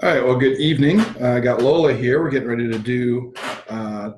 All right, well, good evening. I got Lola here. We're getting ready to do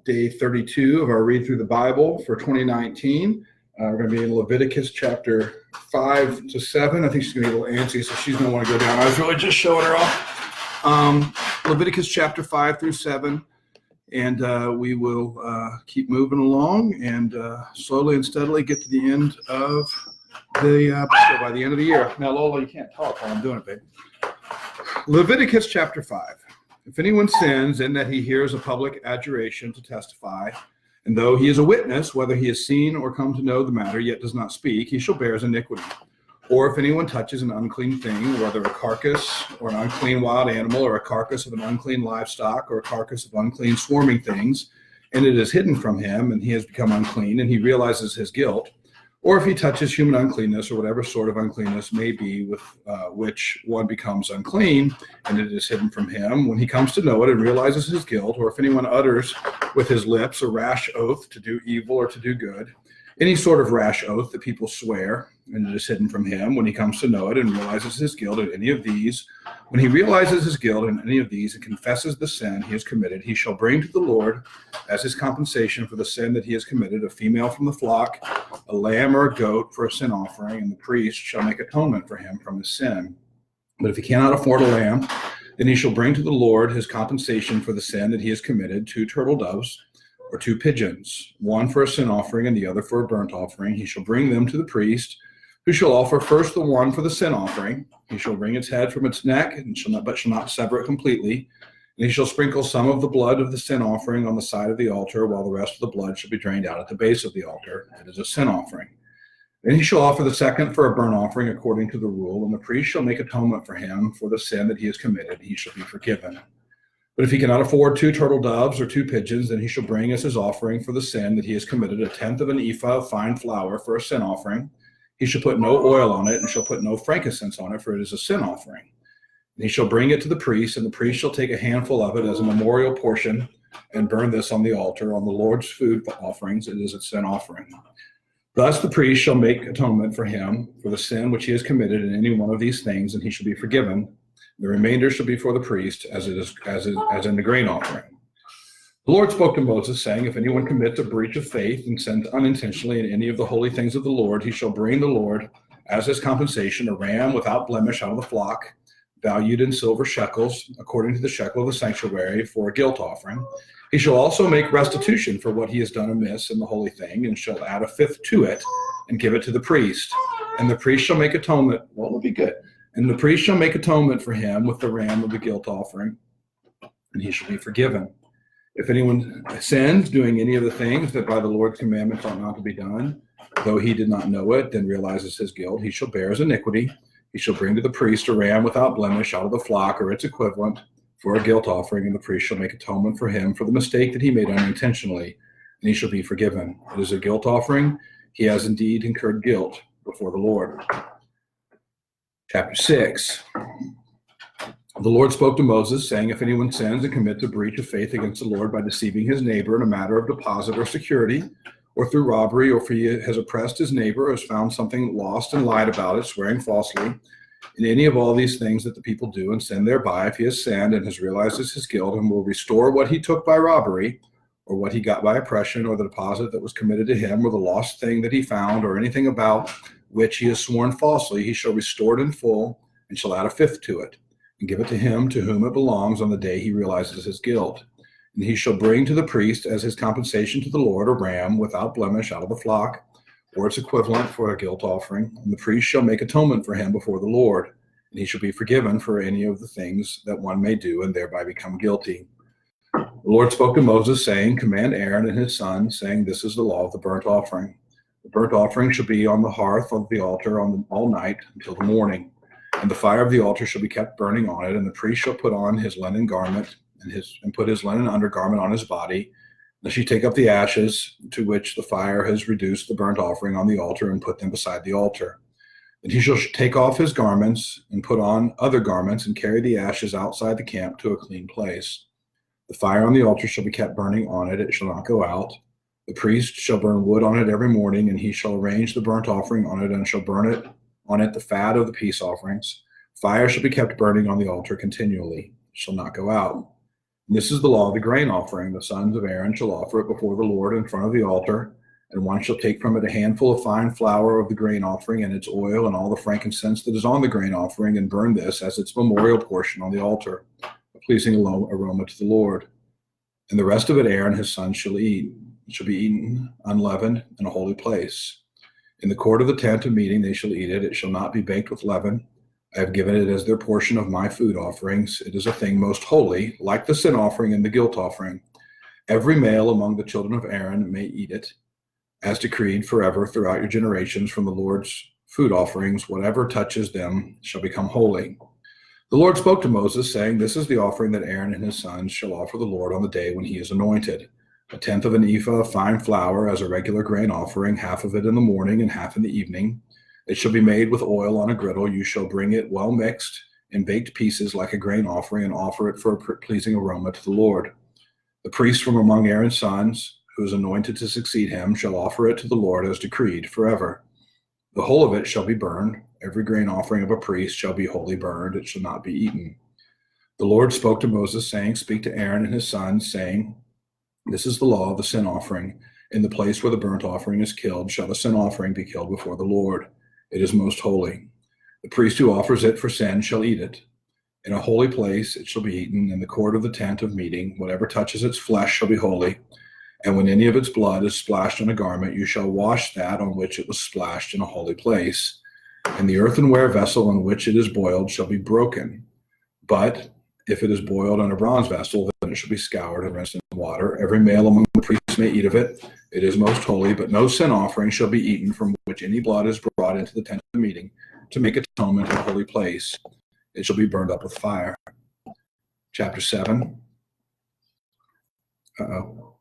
day 32 of our Read Through the Bible for 2019. We're going to be in Leviticus chapter 5 to 7. I think she's going to be a little antsy, so she's going to want to go down. I was really just showing her off. Leviticus chapter 5 through 7. And we will keep moving along and slowly and steadily get to the end of the Bible by the end of the year. Now, Lola, you can't talk while I'm doing it, babe. Leviticus chapter 5. If anyone sins in that he hears a public adjuration to testify, and though he is a witness, whether he has seen or come to know the matter, yet does not speak, he shall bear his iniquity. Or if anyone touches an unclean thing, whether a carcass or an unclean wild animal, or a carcass of an unclean livestock, or a carcass of unclean swarming things, and it is hidden from him, and he has become unclean, and he realizes his guilt, or if he touches human uncleanness or whatever sort of uncleanness may be with which one becomes unclean, and it is hidden from him, when he comes to know it and realizes his guilt, or if anyone utters with his lips a rash oath to do evil or to do good, any sort of rash oath that people swear, and it is hidden from him, when he comes to know it and realizes his guilt in any of these, when he realizes his guilt in any of these and confesses the sin he has committed, he shall bring to the Lord as his compensation for the sin that he has committed a female from the flock, a lamb or a goat for a sin offering, and the priest shall make atonement for him from his sin. But if he cannot afford a lamb, then he shall bring to the Lord his compensation for the sin that he has committed, 2 turtle doves, or 2 pigeons, one for a sin offering and the other for a burnt offering. He shall bring them to the priest, who shall offer first the one for the sin offering. He shall wring its head from its neck, and shall not sever it completely. And he shall sprinkle some of the blood of the sin offering on the side of the altar, while the rest of the blood shall be drained out at the base of the altar. It is a sin offering. Then he shall offer the second for a burnt offering according to the rule, and the priest shall make atonement for him for the sin that he has committed. He shall be forgiven. But if he cannot afford 2 turtle doves or 2 pigeons, then he shall bring as his offering for the sin that he has committed a tenth of an ephah of fine flour for a sin offering. He shall put no oil on it, and shall put no frankincense on it, for it is a sin offering. And he shall bring it to the priest, and the priest shall take a handful of it as a memorial portion, and burn this on the altar, on the Lord's food offerings. It is a sin offering. Thus the priest shall make atonement for him for the sin which he has committed in any one of these things, and he shall be forgiven. The remainder shall be for the priest, as in the grain offering. The Lord spoke to Moses, saying, if anyone commits a breach of faith and sins unintentionally in any of the holy things of the Lord, he shall bring the Lord as his compensation a ram without blemish out of the flock, valued in silver shekels, according to the shekel of the sanctuary, for a guilt offering. He shall also make restitution for what he has done amiss in the holy thing, and shall add a fifth to it, and give it to the priest. And the priest shall make atonement. Well, it'll be good. And the priest shall make atonement for him with the ram of the guilt offering, and he shall be forgiven. If anyone sins doing any of the things that by the Lord's commandments ought not to be done, though he did not know it, then realizes his guilt, he shall bear his iniquity. He shall bring to the priest a ram without blemish out of the flock or its equivalent for a guilt offering, and the priest shall make atonement for him for the mistake that he made unintentionally, and he shall be forgiven. It is a guilt offering. He has indeed incurred guilt before the Lord. Chapter 6. The Lord spoke to Moses, saying, if anyone sins and commits a breach of faith against the Lord by deceiving his neighbor in a matter of deposit or security, or through robbery, or if he has oppressed his neighbor, or has found something lost and lied about it, swearing falsely, in any of all these things that the people do and sin thereby, if he has sinned and has realized his guilt and will restore what he took by robbery, or what he got by oppression, or the deposit that was committed to him, or the lost thing that he found, or anything about which he has sworn falsely, he shall restore it in full, and shall add a fifth to it, and give it to him to whom it belongs on the day he realizes his guilt. And he shall bring to the priest as his compensation to the Lord a ram without blemish out of the flock, or its equivalent for a guilt offering. And the priest shall make atonement for him before the Lord, and he shall be forgiven for any of the things that one may do and thereby become guilty. The Lord spoke to Moses, saying, command Aaron and his sons, saying, this is the law of the burnt offering. The burnt offering shall be on the hearth of the altar all night until the morning. And the fire of the altar shall be kept burning on it, and the priest shall put on his linen garment and put his linen undergarment on his body. And she take up the ashes to which the fire has reduced the burnt offering on the altar and put them beside the altar. And he shall take off his garments and put on other garments and carry the ashes outside the camp to a clean place. The fire on the altar shall be kept burning on it. It shall not go out. The priest shall burn wood on it every morning, and he shall arrange the burnt offering on it and shall burn on it the fat of the peace offerings. Fire shall be kept burning on the altar continually. shall not go out. And this is the law of the grain offering. The sons of Aaron shall offer it before the Lord in front of the altar, and one shall take from it a handful of fine flour of the grain offering and its oil and all the frankincense that is on the grain offering, and burn this as its memorial portion on the altar, a pleasing aroma to the Lord. And the rest of it Aaron his son shall eat. It shall be eaten unleavened in a holy place. In the court of the tent of meeting they shall eat it. It shall not be baked with leaven. I have given it as their portion of my food offerings. It is a thing most holy, like the sin offering and the guilt offering. Every male among the children of Aaron may eat it, as decreed forever throughout your generations from the Lord's food offerings. Whatever touches them shall become holy. The Lord spoke to Moses, saying, This is the offering that Aaron and his sons shall offer the Lord on the day when he is anointed. A tenth of an ephah of fine flour as a regular grain offering, half of it in the morning and half in the evening. It shall be made with oil on a griddle. You shall bring it well mixed in baked pieces like a grain offering, and offer it for a pleasing aroma to the Lord. The priest from among Aaron's sons, who is anointed to succeed him, shall offer it to the Lord as decreed forever. The whole of it shall be burned. Every grain offering of a priest shall be wholly burned. It shall not be eaten. The Lord spoke to Moses, saying, Speak to Aaron and his sons, saying, This is the law of the sin offering. In the place where the burnt offering is killed shall the sin offering be killed before the Lord. It is most holy. The priest who offers it for sin shall eat it. In a holy place it shall be eaten. In the court of the tent of meeting, whatever touches its flesh shall be holy. And when any of its blood is splashed on a garment, you shall wash that on which it was splashed in a holy place. And the earthenware vessel in which it is boiled shall be broken. But if it is boiled in a bronze vessel, then it shall be scoured and rinsed in water. Every male among the priests may eat of it. It is most holy, but no sin offering shall be eaten from which any blood is brought into the tent of meeting to make atonement in a holy place. It shall be burned up with fire. Chapter 7. Uh-oh.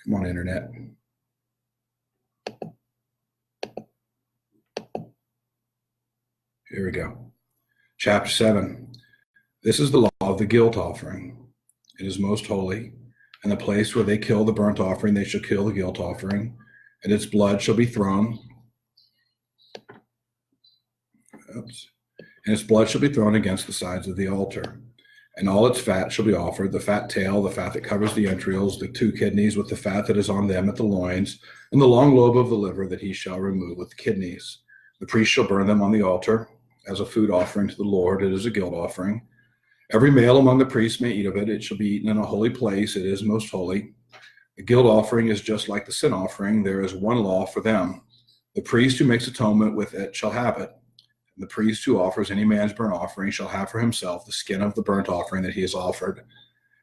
Come on, internet. Here we go. Chapter 7. This is the law of the guilt offering. It is most holy. In the place where they kill the burnt offering, they shall kill the guilt offering, and its blood shall be thrown. And its blood shall be thrown against the sides of the altar. And all its fat shall be offered, the fat tail, the fat that covers the entrails, the 2 kidneys with the fat that is on them at the loins, and the long lobe of the liver that he shall remove with the kidneys. The priest shall burn them on the altar as a food offering to the Lord. It is a guilt offering. Every male among the priests may eat of it. It shall be eaten in a holy place. It is most holy. The guilt offering is just like the sin offering. There is one law for them. The priest who makes atonement with it shall have it. And the priest who offers any man's burnt offering shall have for himself the skin of the burnt offering that he has offered.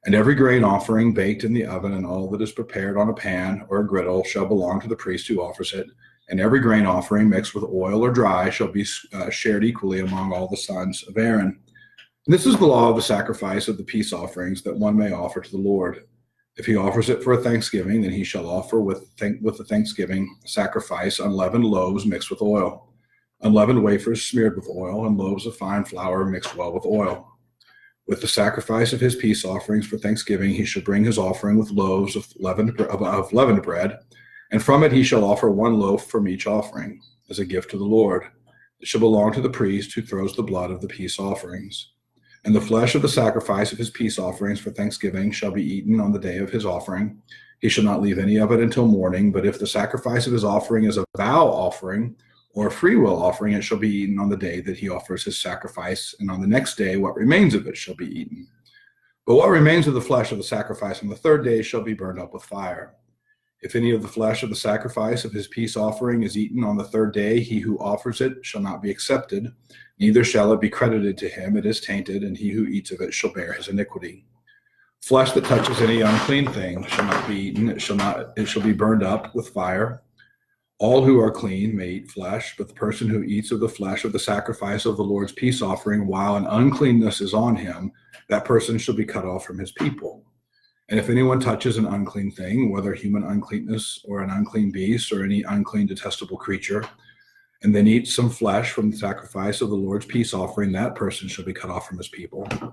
And every grain offering baked in the oven and all that is prepared on a pan or a griddle shall belong to the priest who offers it. And every grain offering mixed with oil or dry shall be shared equally among all the sons of Aaron. And this is the law of the sacrifice of the peace offerings that one may offer to the Lord. If he offers it for a thanksgiving, then he shall offer with the thanksgiving sacrifice unleavened loaves mixed with oil, unleavened wafers smeared with oil, and loaves of fine flour mixed well with oil. With the sacrifice of his peace offerings for thanksgiving, he shall bring his offering with loaves of leavened bread, and from it he shall offer 1 loaf from each offering as a gift to the Lord. It shall belong to the priest who throws the blood of the peace offerings. And the flesh of the sacrifice of his peace offerings for thanksgiving shall be eaten on the day of his offering. He shall not leave any of it until morning, but if the sacrifice of his offering is a vow offering or a free will offering, it shall be eaten on the day that he offers his sacrifice, and on the next day what remains of it shall be eaten. But what remains of the flesh of the sacrifice on the 3rd day shall be burned up with fire. If any of the flesh of the sacrifice of his peace offering is eaten on the 3rd day, he who offers it shall not be accepted, neither shall it be credited to him. It is tainted, and he who eats of it shall bear his iniquity. Flesh that touches any unclean thing shall not be eaten. It shall be burned up with fire. All who are clean may eat flesh, but the person who eats of the flesh of the sacrifice of the Lord's peace offering while an uncleanness is on him, that person shall be cut off from his people. And if anyone touches an unclean thing, whether human uncleanness or an unclean beast or any unclean detestable creature, and then eats some flesh from the sacrifice of the Lord's peace offering, that person shall be cut off from his people. The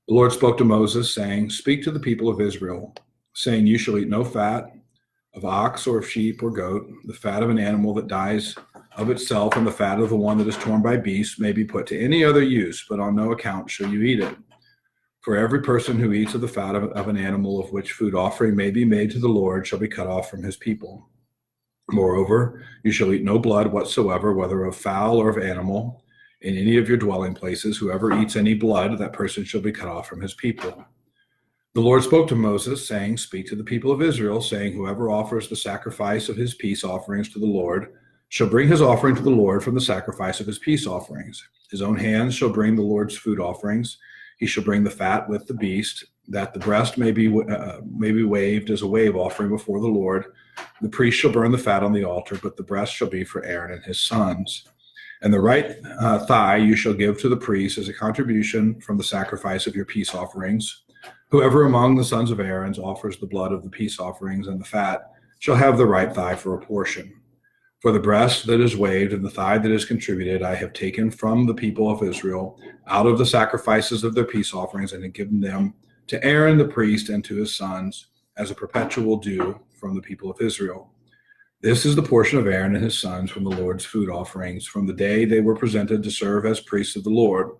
Lord spoke to Moses, saying, Speak to the people of Israel, saying, You shall eat no fat of ox or of sheep or goat. The fat of an animal that dies of itself and the fat of the one that is torn by beasts may be put to any other use, but on no account shall you eat it. For every person who eats of the fat of an animal of which food offering may be made to the Lord shall be cut off from his people. Moreover, you shall eat no blood whatsoever, whether of fowl or of animal, in any of your dwelling places. Whoever eats any blood, that person shall be cut off from his people. The Lord spoke to Moses, saying, Speak to the people of Israel, saying, Whoever offers the sacrifice of his peace offerings to the Lord shall bring his offering to the Lord from the sacrifice of his peace offerings. His own hands shall bring the Lord's food offerings. He shall bring the fat with the beast, that the breast may be waved as a wave offering before the Lord. The priest shall burn the fat on the altar, but the breast shall be for Aaron and his sons. And the right thigh you shall give to the priest as a contribution from the sacrifice of your peace offerings. Whoever among the sons of Aaron offers the blood of the peace offerings and the fat shall have the right thigh for a portion. For the breast that is waved and the thigh that is contributed, I have taken from the people of Israel out of the sacrifices of their peace offerings and have given them to Aaron the priest and to his sons as a perpetual due from the people of Israel. This is the portion of Aaron and his sons from the Lord's food offerings, from the day they were presented to serve as priests of the Lord.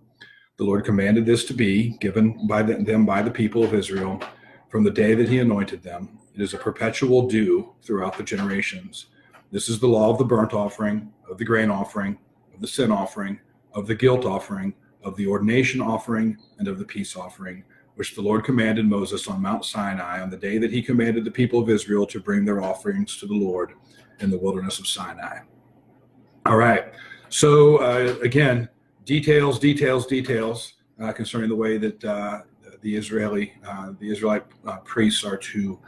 The Lord commanded this to be given by them by the people of Israel from the day that he anointed them. It is a perpetual due throughout the generations. This is the law of the burnt offering, of the grain offering, of the sin offering, of the guilt offering, of the ordination offering, and of the peace offering, which the Lord commanded Moses on Mount Sinai on the day that he commanded the people of Israel to bring their offerings to the Lord in the wilderness of Sinai. All right. So again, details concerning the way that the Israelite priests are to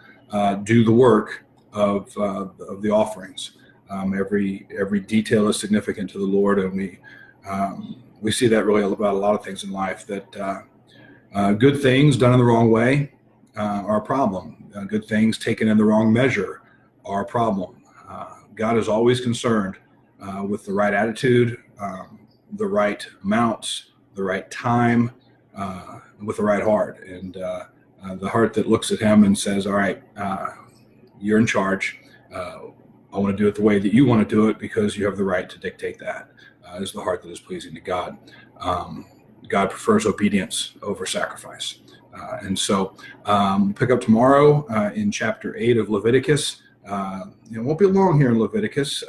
do the work of the offerings. Every detail is significant to the Lord, and we see that really about a lot of things in life. That good things done in the wrong way are a problem. Good things taken in the wrong measure are a problem. God is always concerned with the right attitude, the right amounts, the right time, with the right heart, and the heart that looks at Him and says, "All right, you're in charge. I want to do it the way that you want to do it because you have the right to dictate that." Is the heart that is pleasing to God. God prefers obedience over sacrifice. And so pick up tomorrow in chapter 8 of Leviticus. It won't be long here in Leviticus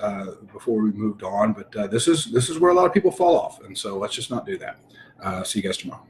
before we moved on, but this is where a lot of people fall off. And so let's just not do that. See you guys tomorrow.